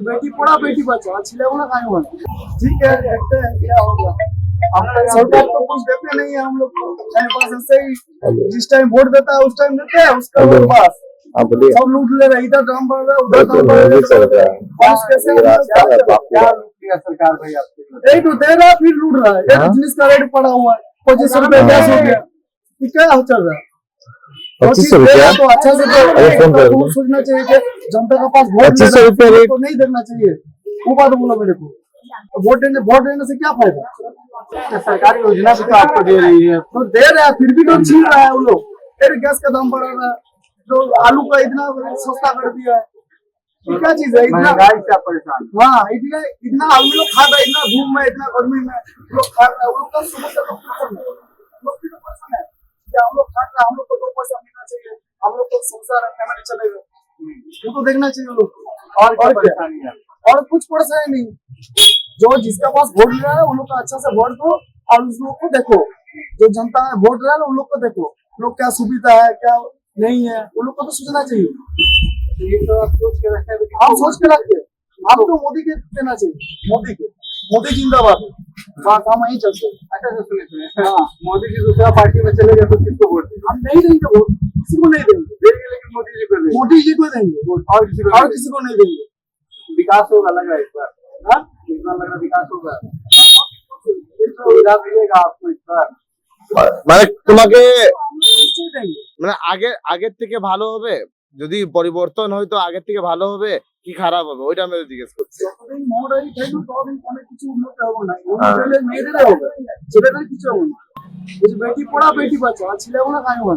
बेटी पढ़ा बेटी बचाओ, अच्छी लगो ना खाए वाला। ठीक है, देखते हैं क्या होगा। हम सरकार तो कुछ देते नहीं है हम लोग को, पास ऐसे ही जिस टाइम वोट देता है उस टाइम देते हैं, उसका बाद बस सब लूट ले रहा है। इधर काम बढ़ रहा है, उधर काम बढ़ रहा है। कैसे क्या लूट लिया सरकार भाई आपसे? यही तो दे रहा है फिर लूट रहा है। एक जिनिस का रेट पड़ा हुआ है 25 रुपए गैस हो गया, क्या चल रहा है? 25 रुपया तो अच्छा से सोचना चाहिए कि जनता के पास वोट 25 रुपया रेट तो नहीं देना चाहिए। वो बात बोला मेरे को, वोट देने से क्या फायदा? सरकारी योजना भी तो आपको दे रही है, तो दे रहा है फिर भी तो छीन रहा है वो लोग। फिर गैस का दाम बढ़ा रहा है, तो आलू का इतना सस्ता कर दिया है। ये क्या चीज है? इतना से परेशान। हाँ, इतना आलू लोग खा रहा है, इतना धूप में, इतना गर्मी में लोग खा रहे हैं। वो लोग का सुबह से लोग पसंद है, लोग भी तो पसंद है कि हम लोग खा रहे हैं, हम लोग को 2 पैसा मिलना चाहिए, हम लोग को संसार है, फैमिली चलेगा। वो तो देखना चाहिए लोग को। और परेशानी है और कुछ परेशानी नहीं। जो जिसका पास वोट रहा है उन लोग का अच्छा से वोट दो और उस लोग को देखो। जो जनता है वोट रहा है उन लोग को देखो, लोग क्या सुविधा है क्या नहीं है, उन लोग को तो सोचना चाहिए। तो ये तो आप सोच के रखे, आप सोच के रखिए। आप तो मोदी के देना चाहिए, मोदी जिंदाबाद। बात हम यही चलते। अच्छा सुनिए, हाँ, मोदी जी दूसरा पार्टी में चले गए तो किसको वोट देंगे? हम नहीं देंगे वोट, किसी को नहीं देंगे, लेकिन मोदी जी को देंगे। मोदी जी को देंगे वोट, और किसी को नहीं देंगे। विकास होगा लग रहा है इस बार। हाँ, इस बार लग रहा विकास होगा, सुविधा मिलेगा आपको इस बार। মানে তোমাকে মানে আগের থেকে ভালো হবে, যদি পরিবর্তন হয় তো আগের থেকে ভালো হবে কি খারাপ হবে, ওইটা আমি জিজ্ঞেস করছি। যতদিন মোড়ারি থাকবে ততদিন অনেক কিছু উন্নতি হবে না, উন্নতি মেয়েদের হবে, ছেলেদের কিছু হবে না। বেটি পড়া বেটি বাঁচাও, আর ছেলেগুলো খায় না।